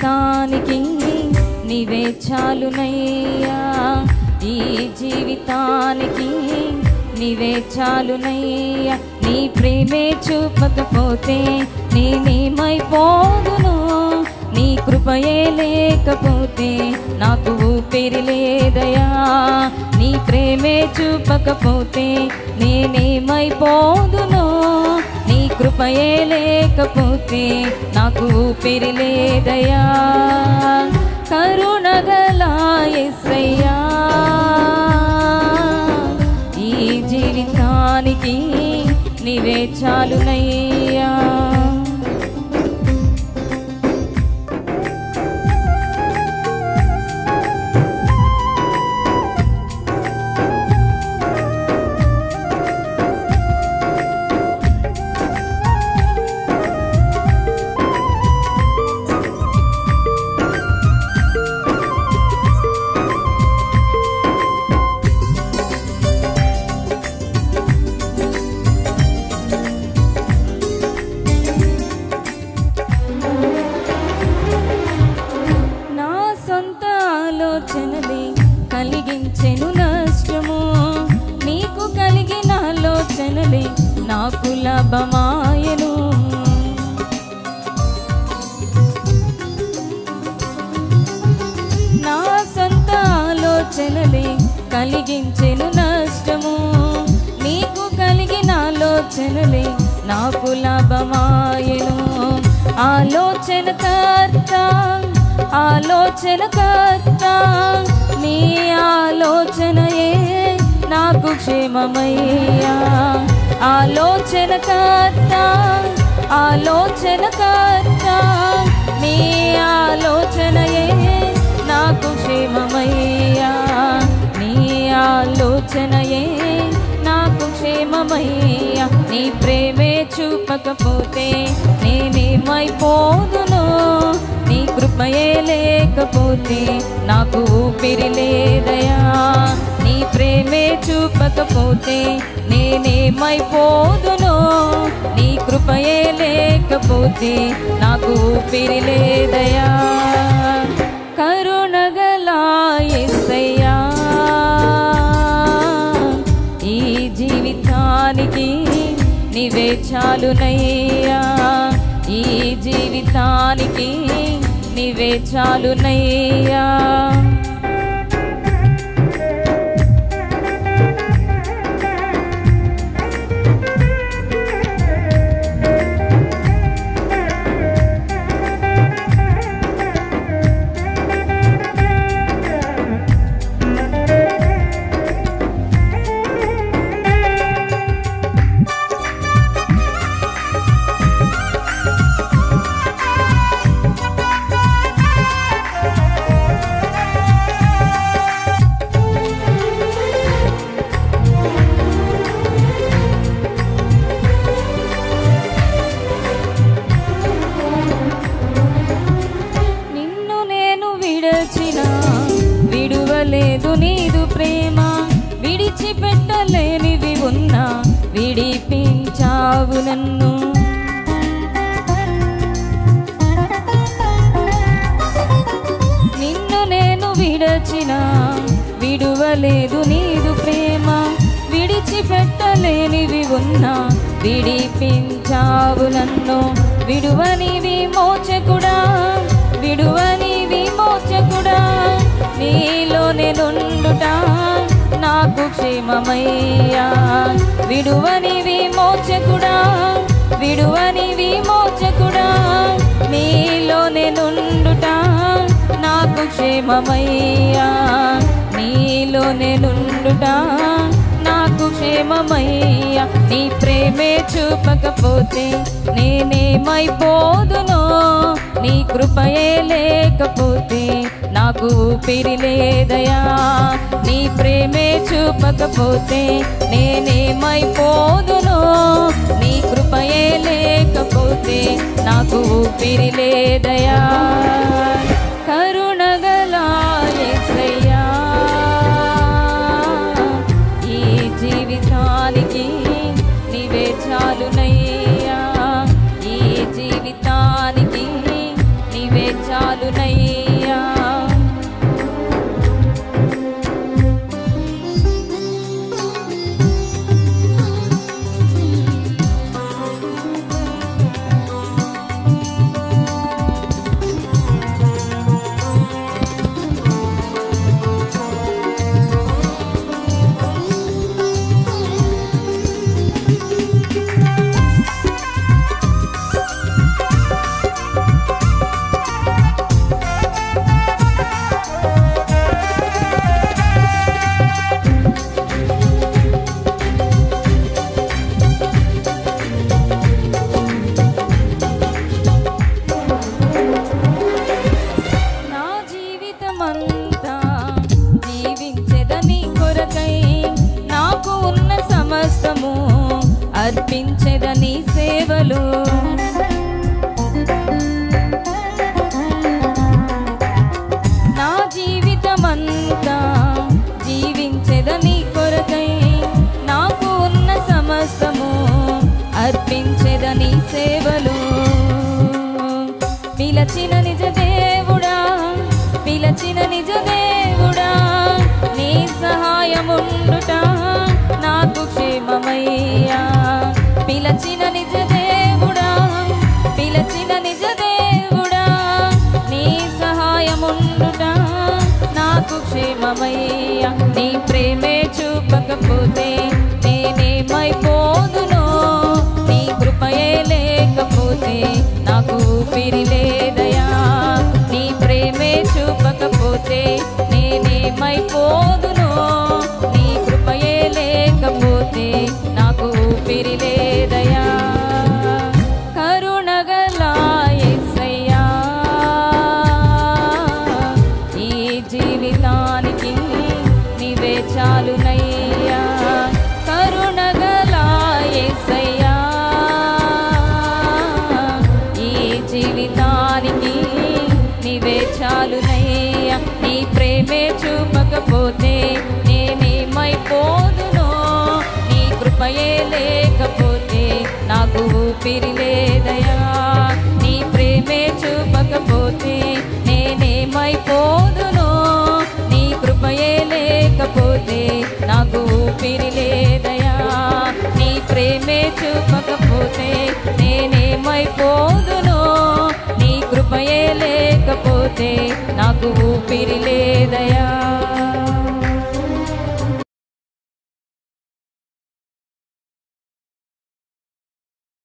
జీవితానికి నీవే చాలునయ్యా, ఈ జీవితానికి నీవే చాలునయ్యా. నీ ప్రేమే చూపకపోతే నేనేమైపోదును, నీ కృపయే లేకపోతే నాకు ఊపిరి లేదయా. నీ ప్రేమే చూపకపోతే నేనేమైపోదును, నీ కృపయే లేకపోతే నాకు ఊపిరి లేదయా. కరుణగల యేసయ్యా, ఈ జీవితానికి నీవే చాలునయ్యా. ఆలోచనలే కలిగించెను నష్టము, నీకు కలిగిన ఆలోచనలే నాకు లాభమాయను. నా సొంత ఆలోచనలే కలిగించెను నష్టము, నీకు కలిగిన ఆలోచనలే నాకు లాభమాయను. ఆలోచనకర్త ఆలోచనకర్త నీ ఆలోచనయే నాకు క్షేమమయ్యా. ఆలోచనకర్త ఆలోచనకర్త నీ ఆలోచనయే నాకు క్షేమమయ్యా. నీ ఆలోచనయే నాకు క్షేమమయ్యా. నీ ప్రేమే చూపకపోతే నేనేమైపోదును, నీ కృపయే లేకపోతే నాకు ఊపిరి లేదయా. నీ ప్రేమే చూపకపోతే నేనేమైపోదును, నీ కృపయే లేకపోతే నాకు ఊపిరి లేదయా. కరుణగల యేసయ్యా, ఈ జీవితానికి నీవే చాలునయ్యా, ఈ జీవితానికి నీవే చాలునయ్యా. విడువలేదు నీదు ప్రేమ, విడిచిపెట్టలేనివి ఉన్నా విడిపించావు నన్ను. నిన్ను నేను విడచిన విడువలేదు నీదు ప్రేమ, విడిచిపెట్టలేనివి ఉన్నా విడిపించావు నన్ను. విడువని విమోచకుడా, విడువని విమోచకుడా, నీలోనే నుండుట నాకు క్షేమమయ్యా. విడువని విమోచకుడా, విడువని విమోచకుడా, నీలోనే నుండుట నాకు క్షేమమయ్యా. నీలోనే నుండుట నాకు క్షేమమయ్యా. నీ ప్రేమే చూపకపోతే నేనేమైపోదును, నీ కృపయే లేకపోతే నాకు ఊపిరి లేదయా. నీ ప్రేమే చూపకపోతే నేనేమైపోదును, నీ కృపయే లేకపోతే నాకు ఊపిరి లేదయా. కరుణగల యేసయ్యా, ఈ జీవితానికి నీవే చాలునయ్యా, ఈ జీవితానికి నీవే చాలునయ్యా. అర్పించెదని సేవలు. నా జీవితమంతా జీవించెదని కొరకై నాకు ఉన్న సమస్తము అర్పించెదని సేవలు. పిలచిన నిజ దేవుడా, పిలచిన నిజ దేవుడా, నీ సహాయముండుట నాకు క్షేమమయ్యా. పిలచిన నిజ దేవుడా, పిలచిన నిజ దేవుడా, నీ సహాయముండుట నాకు క్షేమమయ్యా. నీ ప్రేమే చూపకపోతే నేనేమైపోదునో, నీ కృపయే లేకపోతే నాకు ఊపిరి లేదయా. నీ ప్రేమే చూపకపోతే నేనేమైపోదునో, నీ కృపయే లేకపోతే నాకు ఊపిరి లేదయా. కరుణగల యేసయ్యా, ఈ జీవితానికి నీవే చాలునయ్యా. కరుణగల యేసయ్యా, ఈ జీవితానికి నీవే చాలునయ్యా. నీ ప్రేమే చూపకపోతే నేనేమైపోదునో, నీ కృపయే లేకపోతే నాకు ఊపిరి లేదయా. నీ ప్రేమే చూపకపోతే నేనేమైపోదునో, నీ కృపయే లేకపోతే నాకు ఊపిరి లేదయా. నీ ప్రేమే చూపకపోతే నేనేమైపోదునో, నీ కృపయే లేకపోతే నాకు ఊపిరి లేదయా.